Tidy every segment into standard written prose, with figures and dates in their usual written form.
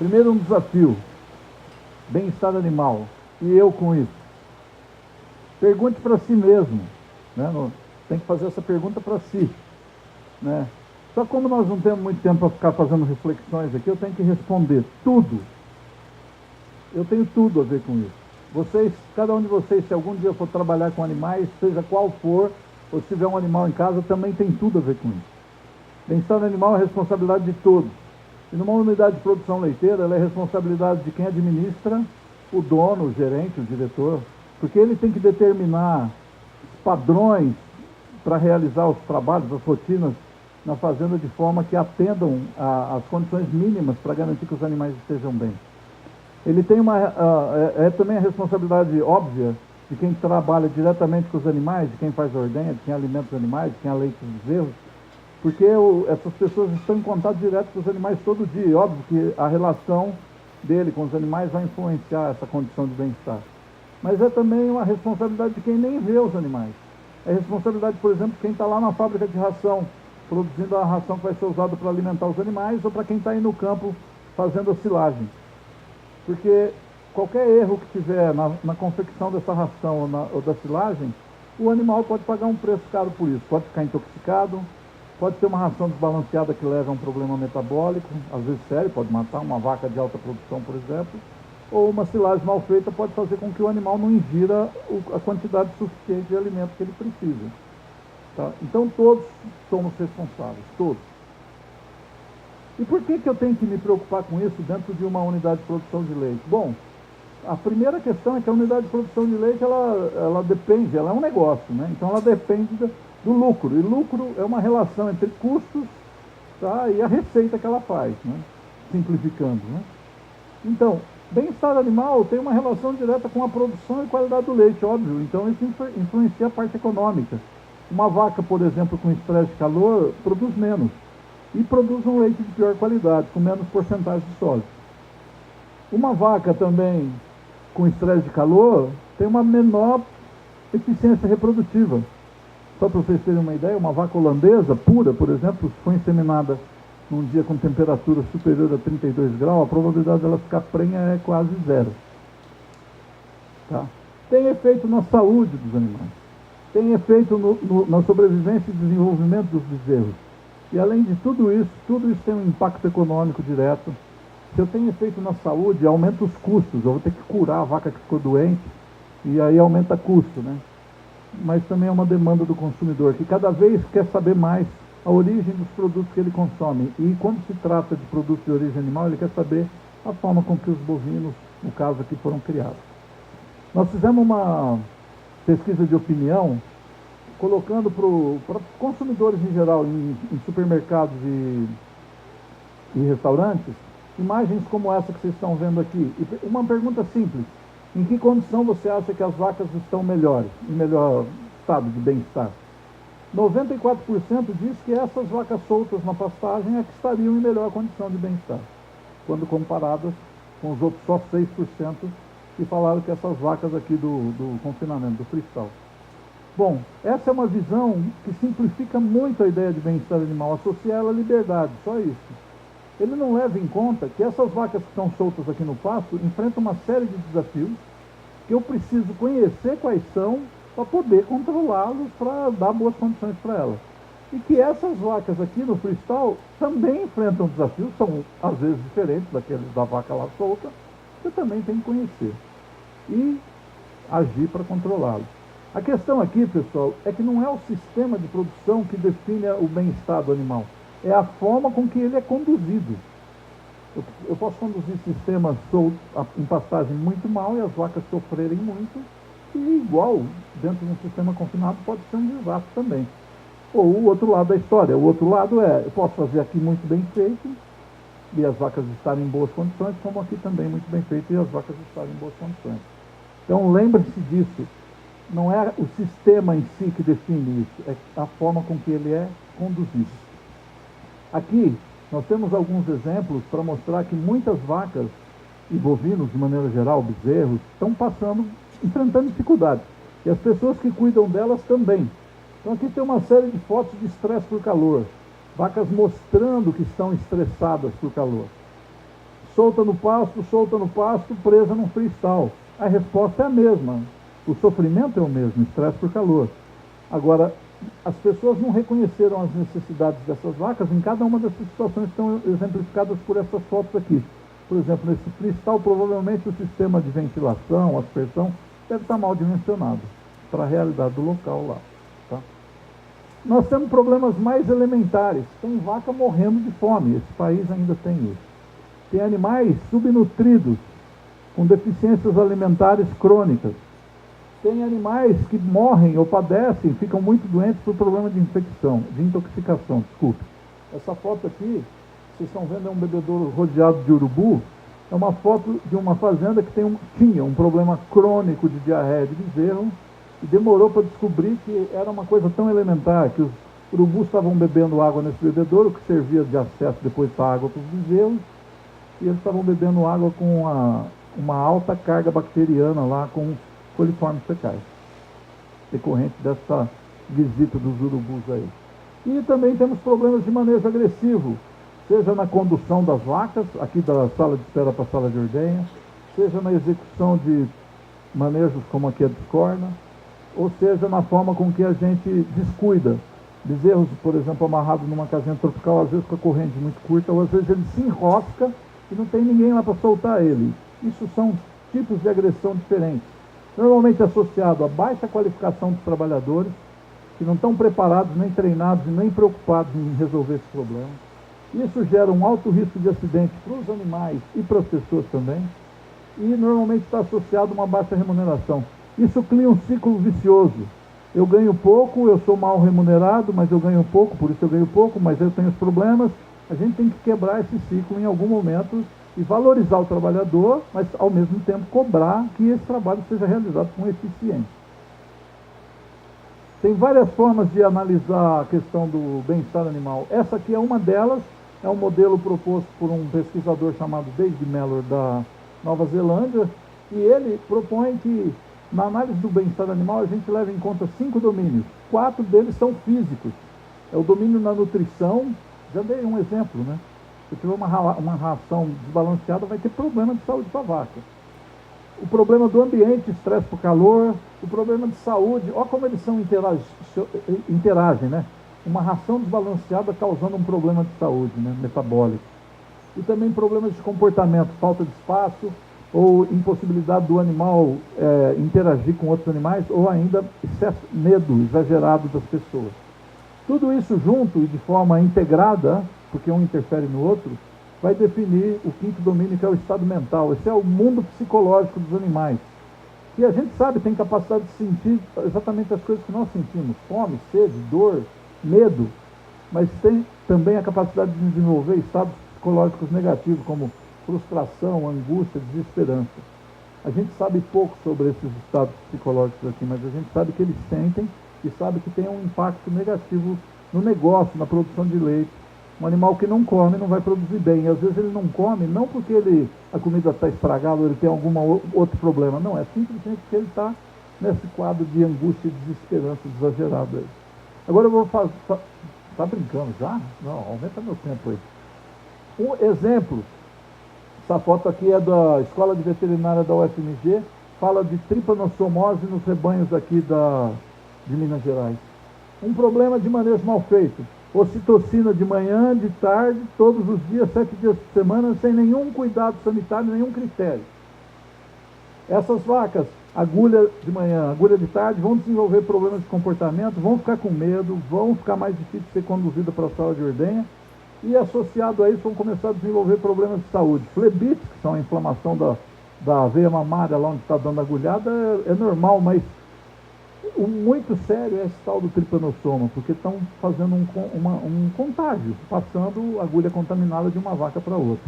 Primeiro, um desafio: bem-estar animal. E eu com isso? Pergunte para si mesmo, né? Tem que fazer essa pergunta para si, né? Só como nós não temos muito tempo para ficar fazendo reflexões aqui, eu tenho que responder tudo. Eu tenho tudo a ver com isso. Vocês, cada um de vocês, se algum dia for trabalhar com animais, seja qual for, ou se tiver um animal em casa, também tem tudo a ver com isso. Bem-estar animal é responsabilidade de todos. E numa unidade de produção leiteira, ela é responsabilidade de quem administra, o dono, o gerente, o diretor, porque ele tem que determinar padrões para realizar os trabalhos, as rotinas na fazenda de forma que atendam às condições mínimas para garantir que os animais estejam bem. Ele tem também a responsabilidade óbvia de quem trabalha diretamente com os animais, de quem faz a ordenha, de quem alimenta os animais, de quem aleita os bezerros, porque essas pessoas estão em contato direto com os animais todo dia. E óbvio que a relação dele com os animais vai influenciar essa condição de bem-estar. Mas é também uma responsabilidade de quem nem vê os animais. É responsabilidade, por exemplo, de quem está lá na fábrica de ração, produzindo a ração que vai ser usada para alimentar os animais, ou para quem está aí no campo fazendo a silagem. Porque qualquer erro que tiver na confecção dessa ração ou da silagem, o animal pode pagar um preço caro por isso. Pode ficar intoxicado, pode ter uma ração desbalanceada que leva a um problema metabólico, às vezes sério, pode matar uma vaca de alta produção, por exemplo, ou uma silagem mal feita pode fazer com que o animal não ingira a quantidade suficiente de alimento que ele precisa. Tá? Então todos somos responsáveis, todos. E por que eu tenho que me preocupar com isso dentro de uma unidade de produção de leite? Bom, a primeira questão é que a unidade de produção de leite, ela depende, ela é um negócio, né? Então ela depende do lucro. E lucro é uma relação entre custos, tá, e a receita que ela faz, né? Simplificando, né? Então, bem-estar animal tem uma relação direta com a produção e qualidade do leite, óbvio. Então isso influencia a parte econômica. Uma vaca, por exemplo, com estresse de calor, produz menos. E produz um leite de pior qualidade, com menos porcentagem de sódio. Uma vaca também com estresse de calor tem uma menor eficiência reprodutiva. Só para vocês terem uma ideia, uma vaca holandesa pura, por exemplo, se for inseminada num dia com temperatura superior a 32 graus, a probabilidade dela ficar prenha é quase zero. Tá? Tem efeito na saúde dos animais. Tem efeito na sobrevivência e desenvolvimento dos bezerros. E além de tudo isso tem um impacto econômico direto. Se eu tenho efeito na saúde, aumenta os custos. Eu vou ter que curar a vaca que ficou doente, e aí aumenta custo, né? Mas também é uma demanda do consumidor, que cada vez quer saber mais a origem dos produtos que ele consome. E quando se trata de produtos de origem animal, ele quer saber a forma com que os bovinos, no caso aqui, foram criados. Nós fizemos uma pesquisa de opinião, colocando para consumidores em geral, em supermercados e restaurantes, imagens como essa que vocês estão vendo aqui. E uma pergunta simples: em que condição você acha que as vacas estão melhores, em melhor estado de bem-estar? 94% diz que essas vacas soltas na pastagem é que estariam em melhor condição de bem-estar, quando comparadas com os outros só 6% que falaram que essas vacas aqui do confinamento, do freestyle. Bom, essa é uma visão que simplifica muito a ideia de bem-estar animal, associa ela à liberdade, só isso. Ele não leva em conta que essas vacas que estão soltas aqui no pasto enfrentam uma série de desafios que eu preciso conhecer quais são para poder controlá-los, para dar boas condições para elas. E que essas vacas aqui no freestyle também enfrentam desafios, são às vezes diferentes daqueles da vaca lá solta, que eu também tenho que conhecer e agir para controlá-los. A questão aqui, pessoal, é que não é o sistema de produção que define o bem-estar do animal, é a forma com que ele é conduzido. Eu posso conduzir sistemas em pastagem muito mal e as vacas sofrerem muito, e igual, dentro de um sistema confinado, pode ser um desastre também. Ou o outro lado da história, o outro lado é, eu posso fazer aqui muito bem feito, e as vacas estarem em boas condições, como aqui também muito bem feito, e as vacas estarem em boas condições. Então lembre-se disso. Não é o sistema em si que define isso, é a forma com que ele é conduzido. Aqui, nós temos alguns exemplos para mostrar que muitas vacas e bovinos, de maneira geral, bezerros, estão enfrentando dificuldades. E as pessoas que cuidam delas também. Então aqui tem uma série de fotos de estresse por calor. Vacas mostrando que estão estressadas por calor. solta no pasto, presa num freestyle. A resposta é a mesma. O sofrimento é o mesmo, estresse por calor. Agora, as pessoas não reconheceram as necessidades dessas vacas em cada uma dessas situações que estão exemplificadas por essas fotos aqui. Por exemplo, nesse freestyle, provavelmente o sistema de ventilação, aspersão, deve estar mal dimensionado para a realidade do local lá. Tá? Nós temos problemas mais elementares. Tem vaca morrendo de fome, esse país ainda tem isso. Tem animais subnutridos, com deficiências alimentares crônicas. Tem animais que morrem ou padecem, ficam muito doentes por problema de infecção, de intoxicação, desculpe. Essa foto aqui, vocês estão vendo, é um bebedouro rodeado de urubu. É uma foto de uma fazenda que tinha um problema crônico de diarreia de bezerro e demorou para descobrir que era uma coisa tão elementar, que os urubus estavam bebendo água nesse bebedouro, que servia de acesso depois para a água para os bezerros, e eles estavam bebendo água com uma alta carga bacteriana lá, com coliformes fecais, decorrente dessa visita dos urubus aí. E também temos problemas de manejo agressivo, seja na condução das vacas, aqui da sala de espera para a sala de ordenha, seja na execução de manejos como aqui a discorna, ou seja na forma com que a gente descuida. Bezerros, por exemplo, amarrados numa casinha tropical, às vezes com a corrente muito curta, ou às vezes ele se enrosca e não tem ninguém lá para soltar ele. Isso são tipos de agressão diferentes. Normalmente associado a baixa qualificação dos trabalhadores, que não estão preparados, nem treinados e nem preocupados em resolver esse problema. Isso gera um alto risco de acidente para os animais e para as pessoas também. E normalmente está associado a uma baixa remuneração. Isso cria um ciclo vicioso. Eu ganho pouco, eu sou mal remunerado, mas eu ganho pouco, por isso eu ganho pouco, mas eu tenho os problemas. A gente tem que quebrar esse ciclo em algum momento e valorizar o trabalhador, mas ao mesmo tempo cobrar que esse trabalho seja realizado com eficiência. Tem várias formas de analisar a questão do bem-estar animal. Essa aqui é uma delas, é um modelo proposto por um pesquisador chamado David Mellor da Nova Zelândia, e ele propõe que na análise do bem-estar animal a gente leva em conta 5 domínios. 4 deles são físicos. É o domínio na nutrição, já dei um exemplo, né? Se tiver uma ração desbalanceada, vai ter problema de saúde para a vaca. O problema do ambiente, estresse por calor, o problema de saúde, olha como eles interagem, né? Uma ração desbalanceada causando um problema de saúde, né? Metabólico. E também problemas de comportamento, falta de espaço, ou impossibilidade do animal interagir com outros animais, ou ainda medo exagerado das pessoas. Tudo isso junto e de forma integrada, porque um interfere no outro, vai definir o 5º domínio, que é o estado mental. Esse é o mundo psicológico dos animais. E a gente sabe, tem capacidade de sentir exatamente as coisas que nós sentimos: fome, sede, dor, medo, mas tem também a capacidade de desenvolver estados psicológicos negativos, como frustração, angústia, desesperança. A gente sabe pouco sobre esses estados psicológicos aqui, mas a gente sabe que eles sentem e sabe que tem um impacto negativo no negócio, na produção de leite. Um animal que não come não vai produzir bem. E às vezes ele não come, não porque a comida está estragada ou ele tem algum outro problema. Não, é simplesmente porque ele está nesse quadro de angústia e desesperança exagerado aí. Agora eu vou fazer... Está brincando já? Não, aumenta meu tempo aí. Um exemplo. Essa foto aqui é da Escola de Veterinária da UFMG. Fala de tripanossomose nos rebanhos aqui de Minas Gerais. Um problema de manejo mal feito. Ocitocina de manhã, de tarde, todos os dias, 7 dias por semana, sem nenhum cuidado sanitário, nenhum critério. Essas vacas, agulha de manhã, agulha de tarde, vão desenvolver problemas de comportamento, vão ficar com medo, vão ficar mais difícil de ser conduzidas para a sala de ordenha, e associado a isso vão começar a desenvolver problemas de saúde. Flebites, que são a inflamação da veia mamária, lá onde está dando agulhada, é normal, mas o muito sério é esse tal do tripanossoma, porque estão fazendo um contágio, passando agulha contaminada de uma vaca para outra.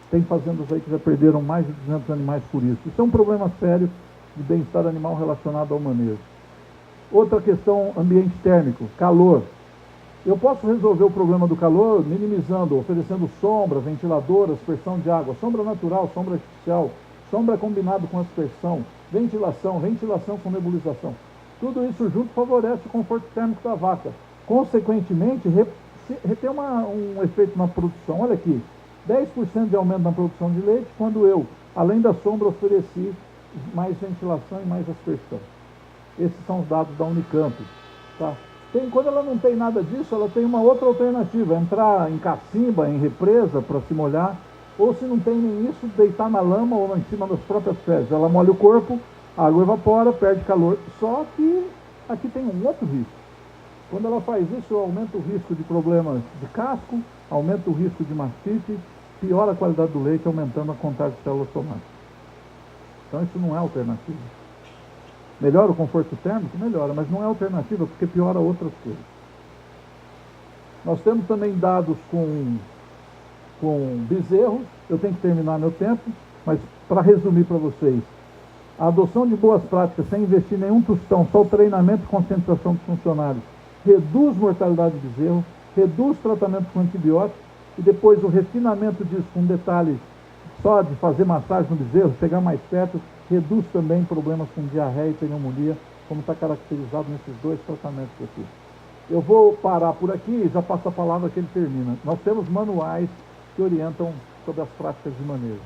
Tem fazendas aí que já perderam mais de 200 animais por isso. Isso é um problema sério de bem-estar animal relacionado ao manejo. Outra questão, ambiente térmico, calor. Eu posso resolver o problema do calor minimizando, oferecendo sombra, ventilador, aspersão de água, sombra natural, sombra artificial, sombra combinado com aspersão, ventilação com nebulização. Tudo isso junto favorece o conforto térmico da vaca. Consequentemente, tem um efeito na produção. Olha aqui, 10% de aumento na produção de leite, quando eu, além da sombra, ofereci mais ventilação e mais aspersão. Esses são os dados da Unicamp. Tá? Quando ela não tem nada disso, ela tem uma outra alternativa, entrar em cacimba, em represa, para se molhar, ou se não tem nem isso, deitar na lama ou em cima das próprias fezes. Ela molha o corpo, a água evapora, perde calor. Só que aqui tem um outro risco. Quando ela faz isso, aumenta o risco de problemas de casco, aumenta o risco de mastite, piora a qualidade do leite, aumentando a contagem de células somáticas. Então isso não é alternativa. Melhora o conforto térmico? Melhora, mas não é alternativa porque piora outras coisas. Nós temos também dados com bezerros. Eu tenho que terminar meu tempo, mas para resumir para vocês, a adoção de boas práticas sem investir em nenhum tostão, só o treinamento e conscientização dos funcionários, reduz mortalidade de bezerro, reduz tratamento com antibióticos e depois o refinamento disso com detalhes só de fazer massagem no bezerro, chegar mais perto, reduz também problemas com diarreia e pneumonia, como está caracterizado nesses dois tratamentos aqui. Eu vou parar por aqui e já passo a palavra que ele termina. Nós temos manuais que orientam sobre as práticas de manejo.